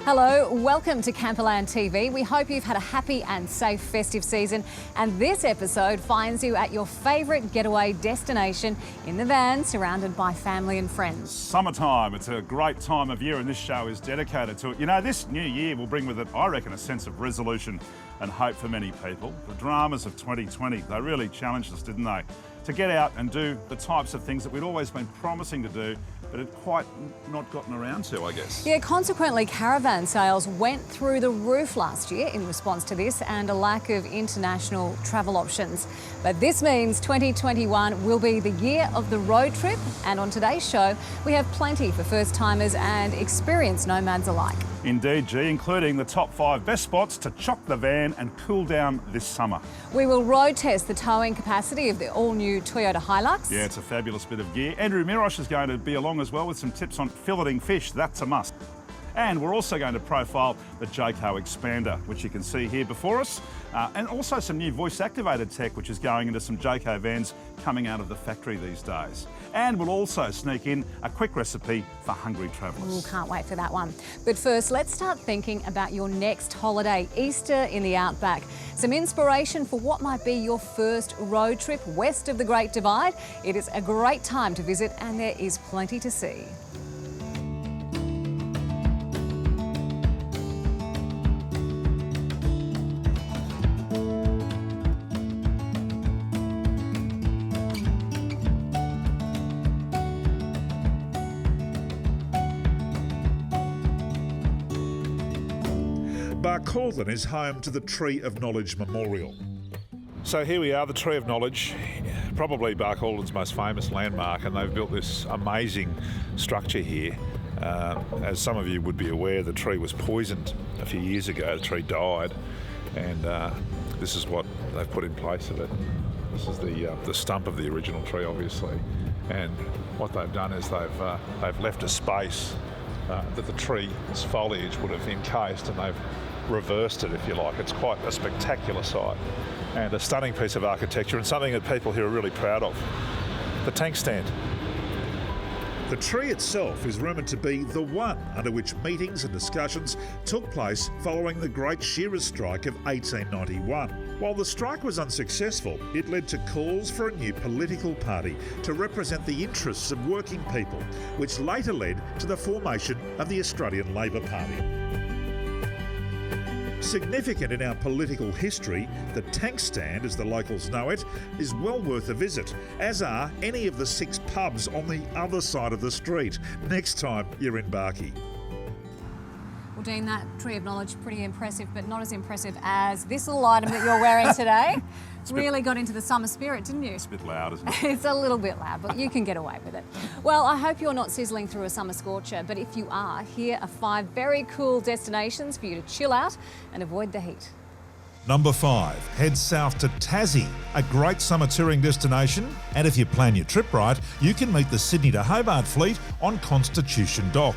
Hello, welcome to Camperland TV. We hope you've had a happy and safe festive season, and this episode finds you at your favourite getaway destination in the van, surrounded by family and friends. Summertime, it's a great time of year and this show is dedicated to it. You know, this new year will bring with it, I reckon, a sense of resolution and hope for many people. The dramas of 2020, they really challenged us, didn't they? To get out and do the types of things that we'd always been promising to do, but had quite not gotten around to, I guess. Yeah, consequently, caravan sales went through the roof last year in response to this and a lack of international travel options. But this means 2021 will be the year of the road trip, and on today's show, we have plenty for first-timers and experienced nomads alike. Indeed, G, including the top 5 best spots to chock the van and cool down this summer. We will road test the towing capacity of the all-new Toyota Hilux. Yeah, it's a fabulous bit of gear. Andrew Mirosh is going to be along as well with some tips on filleting fish. That's a must. And we're also going to profile the Jayco Expanda, which you can see here before us, and also some new voice-activated tech, which is going into some Jayco vans coming out of the factory these days. And we'll also sneak in a quick recipe for hungry travellers. Ooh, can't wait for that one. But first, let's start thinking about your next holiday, Easter in the outback. Some inspiration for what might be your first road trip west of the Great Divide. It is a great time to visit and there is plenty to see. Barcaldine is home to the Tree of Knowledge Memorial. So here we are, the Tree of Knowledge, probably Barcaldine's most famous landmark, and they've built this amazing structure here. As some of you would be aware, the tree was poisoned a few years ago. The tree died, and this is what they've put in place of it. This is the stump of the original tree, obviously, and what they've done is they've left a space that the tree's foliage would have encased, and they've reversed it, if you like. It's quite a spectacular sight and a stunning piece of architecture, and something that people here are really proud of. The tank stand. The tree itself is rumoured to be the one under which meetings and discussions took place following the Great Shearers' Strike of 1891. While the strike was unsuccessful, it led to calls for a new political party to represent the interests of working people, which later led to the formation of the Australian Labor Party. Significant in our political history, the tank stand, as the locals know it, is well worth a visit, as are any of the 6 pubs on the other side of the street, next time you're in Barkie. Well, Dean, that Tree of Knowledge, pretty impressive, but not as impressive as this little item that you're wearing today. Really got into the summer spirit, didn't you? It's a bit loud, isn't it? It's a little bit loud, but you can get away with it. Well, I hope you're not sizzling through a summer scorcher, but if you are, here are 5 very cool destinations for you to chill out and avoid the heat. Number 5, head south to Tassie, a great summer touring destination, and if you plan your trip right, you can meet the Sydney to Hobart fleet on Constitution Dock.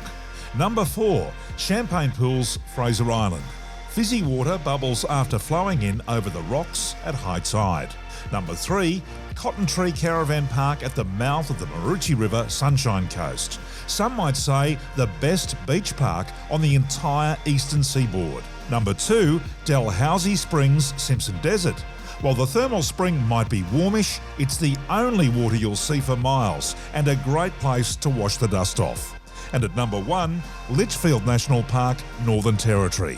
Number 4, Champagne Pools, Fraser Island. Fizzy water bubbles after flowing in over the rocks at high tide. Number 3, Cotton Tree Caravan Park at the mouth of the Maroochy River, Sunshine Coast. Some might say the best beach park on the entire eastern seaboard. Number 2, Dalhousie Springs, Simpson Desert. While the thermal spring might be warmish, it's the only water you'll see for miles and a great place to wash the dust off. And at number 1, Litchfield National Park, Northern Territory.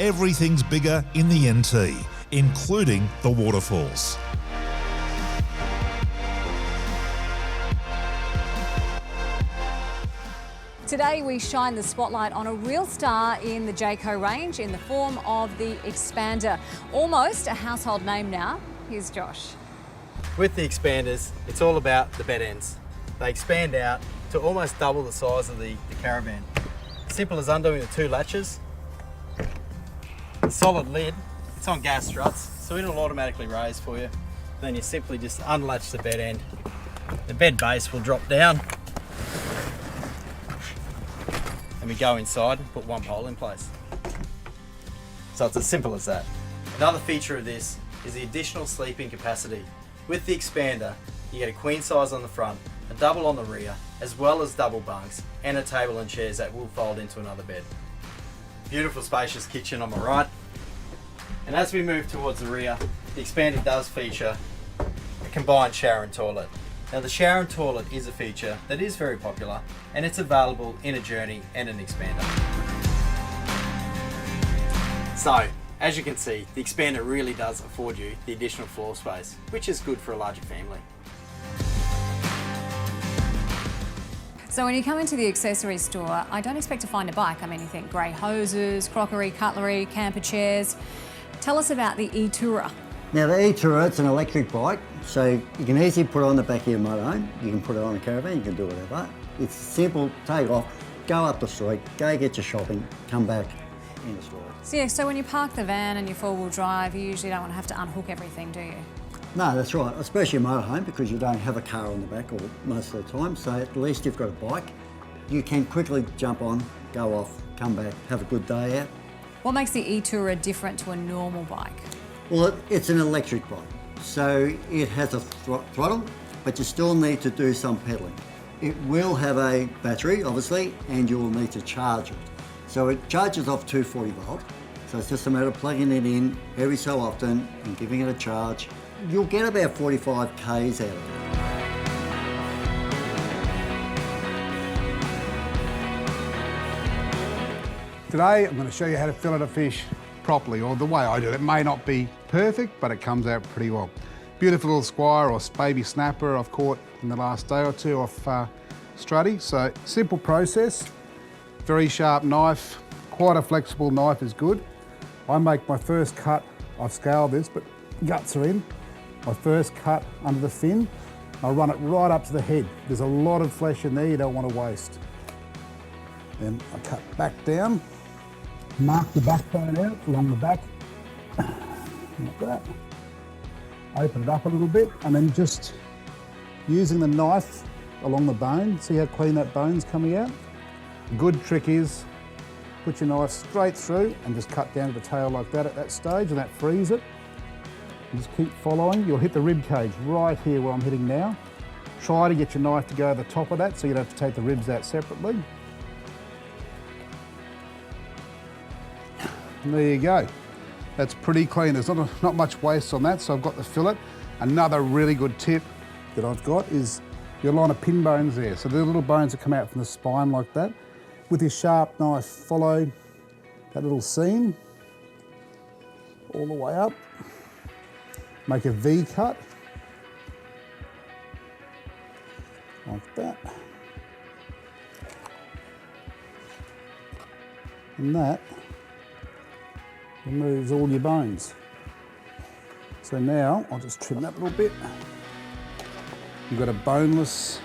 Everything's bigger in the NT, including the waterfalls. Today we shine the spotlight on a real star in the Jayco range in the form of the Expanda. Almost a household name now. Here's Josh. With the Expanders, it's all about the bed ends. They expand out to almost double the size of the Caravan. Simple as undoing the 2 latches. The solid lid, it's on gas struts, so it'll automatically raise for you. Then you simply just unlatch the bed end. The bed base will drop down. and we go inside and put one pole in place. So it's as simple as that. Another feature of this is the additional sleeping capacity. With the Expander, you get a queen size on the front, a double on the rear, as well as double bunks and a table and chairs that will fold into another bed. Beautiful spacious kitchen on my right. And as we move towards the rear, the Expander does feature a combined shower and toilet. Now the shower and toilet is a feature that is very popular, and it's available in a Journey and an Expander. So, as you can see, the Expander really does afford you the additional floor space, which is good for a larger family. So when you come into the accessory store, I don't expect to find a bike. I mean, you think grey hoses, crockery, cutlery, camper chairs. Tell us about the e-Tourer. Now the e-Tourer, it's an electric bike, so you can easily put it on the back of your motorhome. You can put it on a caravan, you can do whatever. It's simple, take off, go up the street, go get your shopping, come back in the store. So yeah, so when you park the van and you four-wheel drive, you usually don't want to have to unhook everything, do you? No, that's right, especially a motorhome, because you don't have a car on the back or most of the time, so at least you've got a bike. You can quickly jump on, go off, come back, have a good day out. What makes the e-Tourer different to a normal bike? Well, it's an electric bike, so it has a throttle, but you still need to do some pedalling. It will have a battery, obviously, and you will need to charge it. So it charges off 240 volt, so it's just a matter of plugging it in every so often and giving it a charge. You'll get about 45 k's out of it. Today I'm going to show you how to fillet a fish properly, or the way I do it. It may not be perfect, but it comes out pretty well. Beautiful little squire or baby snapper I've caught in the last day or two off strutty. So simple process, very sharp knife, quite a flexible knife is good. I make my first cut, I've scaled this, but guts are in. My first cut under the fin, I run it right up to the head. There's a lot of flesh in there you don't want to waste. Then I cut back down, mark the backbone out along the back, like that. Open it up a little bit, and then just using the knife along the bone, see how clean that bone's coming out? A good trick is put your knife straight through and just cut down to the tail like that at that stage, and that frees it. And just keep following. You'll hit the rib cage right here where I'm hitting now. Try to get your knife to go to the top of that so you don't have to take the ribs out separately. And there you go. That's pretty clean. There's not much waste on that, so I've got the fillet. Another really good tip that I've got is your line of pin bones there. So the little bones that come out from the spine like that. With your sharp knife, follow that little seam all the way up. Make a V cut, like that. And that removes all your bones. So now I'll just trim that a little bit. You've got a boneless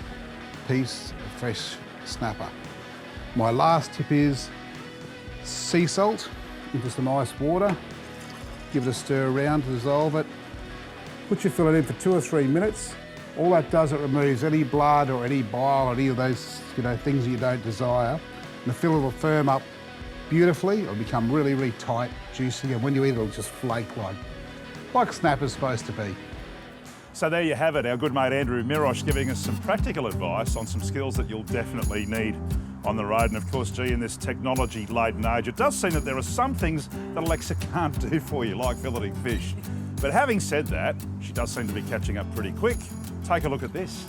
piece of fresh snapper. My last tip is sea salt into some ice water. Give it a stir around to dissolve it. Put your fillet in for 2 or 3 minutes. All that does, it removes any blood or any bile or any of those things that you don't desire. And the fillet will firm up beautifully. It'll become really, really tight, juicy, and when you eat it, it'll just flake like snapper's supposed to be. So there you have it, our good mate Andrew Mirosh giving us some practical advice on some skills that you'll definitely need on the road. And of course, gee, in this technology-laden age, it does seem that there are some things that Alexa can't do for you, like filleting fish. But having said that, she does seem to be catching up pretty quick. Take a look at this.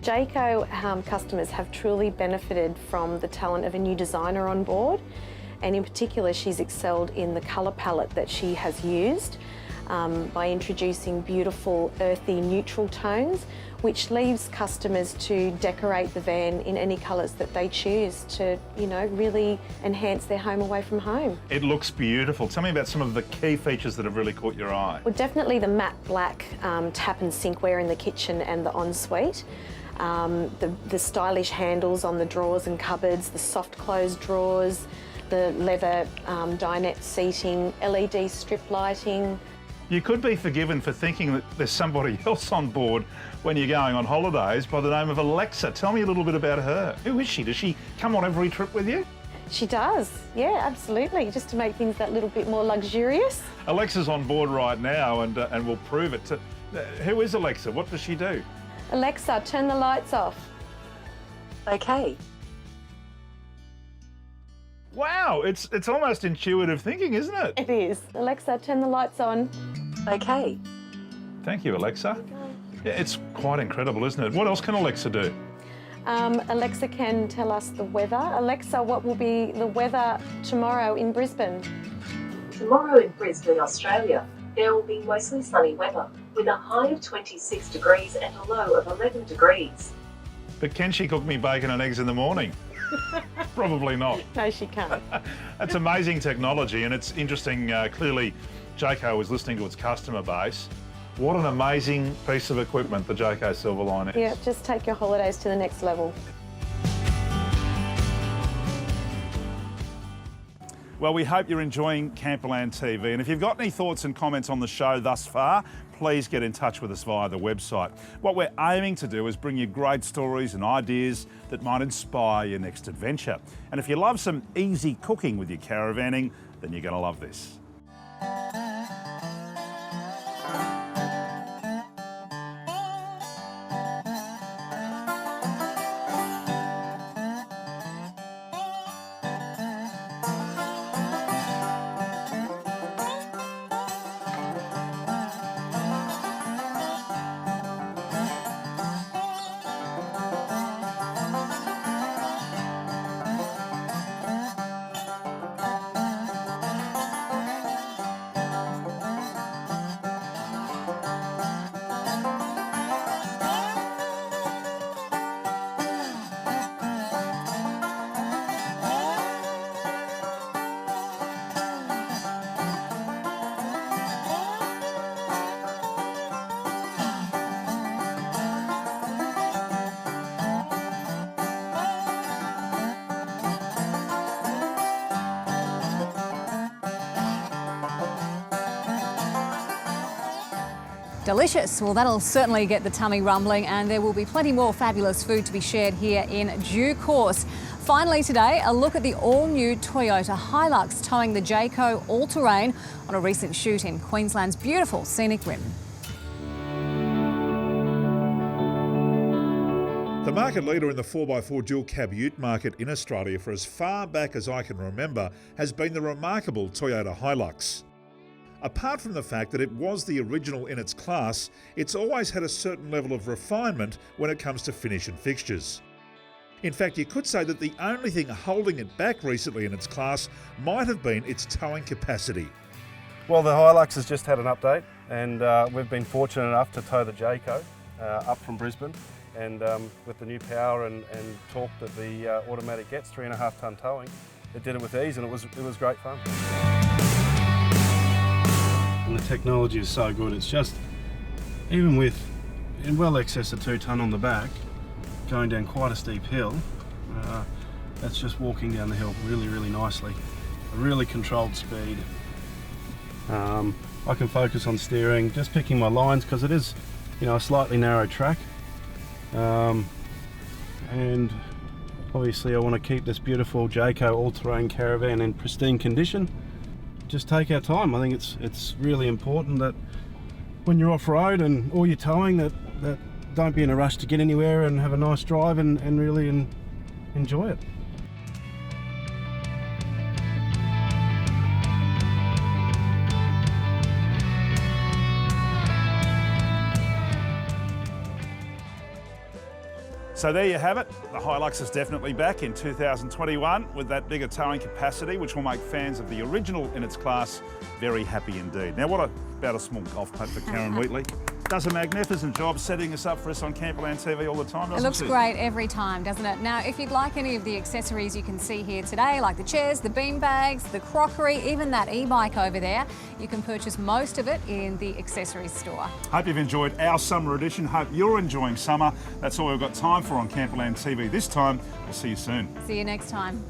Jayco customers have truly benefited from the talent of a new designer on board, and in particular she's excelled in the colour palette that she has used by introducing beautiful earthy neutral tones, which leaves customers to decorate the van in any colours that they choose to, really enhance their home away from home. It looks beautiful. Tell me about some of the key features that have really caught your eye. Well, definitely the matte black tap and sinkware in the kitchen and the ensuite. The stylish handles on the drawers and cupboards, the soft closed drawers, the leather dinette seating, LED strip lighting. You could be forgiven for thinking that there's somebody else on board when you're going on holidays by the name of Alexa. Tell me a little bit about her. Who is she? Does she come on every trip with you? She does, yeah, absolutely, just to make things that little bit more luxurious. Alexa's on board right now and we'll prove it. Who is Alexa? What does she do? Alexa, turn the lights off. Okay. Wow, it's almost intuitive thinking, isn't it? It is. Alexa, turn the lights on. Okay. Thank you, Alexa. Yeah, it's quite incredible, isn't it? What else can Alexa do? Alexa can tell us the weather. Alexa, what will be the weather tomorrow in Brisbane? Tomorrow in Brisbane, Australia, there will be mostly sunny weather with a high of 26 degrees and a low of 11 degrees. But can she cook me bacon and eggs in the morning? Probably not. No, she can't. That's amazing technology, and it's interesting. Clearly, Jayco is listening to its customer base. What an amazing piece of equipment the Jayco Silverline is. Yeah, just take your holidays to the next level. Well, we hope you're enjoying Camperland TV, and if you've got any thoughts and comments on the show thus far, please get in touch with us via the website. What we're aiming to do is bring you great stories and ideas that might inspire your next adventure. And if you love some easy cooking with your caravanning, then you're going to love this. Delicious. Well, that'll certainly get the tummy rumbling, and there will be plenty more fabulous food to be shared here in due course. Finally today, a look at the all-new Toyota Hilux towing the Jayco all-terrain on a recent shoot in Queensland's beautiful scenic rim. The market leader in the 4x4 dual cab ute market in Australia for as far back as I can remember has been the remarkable Toyota Hilux. Apart from the fact that it was the original in its class, it's always had a certain level of refinement when it comes to finish and fixtures. In fact, you could say that the only thing holding it back recently in its class might have been its towing capacity. Well, the Hilux has just had an update, and we've been fortunate enough to tow the Jayco up from Brisbane, and with the new power and torque that the automatic gets, 3.5 tonne towing, it did it with ease, and it was great fun. And the technology is so good. It's just, even with in well excess of 2 tonne on the back, going down quite a steep hill, that's just walking down the hill really, really nicely. A really controlled speed. I can focus on steering, just picking my lines, because it is, you know, a slightly narrow track. And obviously I want to keep this beautiful Jayco all-terrain caravan in pristine condition. Just take our time. I think it's really important that when you're off-road and all you're towing, that don't be in a rush to get anywhere, and have a nice drive and really enjoy it. So there you have it. The Hilux is definitely back in 2021 with that bigger towing capacity, which will make fans of the original in its class very happy indeed. Now, what about a small golf putt for Karen Wheatley? Does a magnificent job setting us up for us on Camperland TV all the time, doesn't It looks great every time, doesn't it? Now, if you'd like any of the accessories you can see here today, like the chairs, the bean bags, the crockery, even that e-bike over there, you can purchase most of it in the accessories store. Hope you've enjoyed our summer edition. Hope you're enjoying summer. That's all we've got time for on Camperland TV this time. We'll see you soon. See you next time.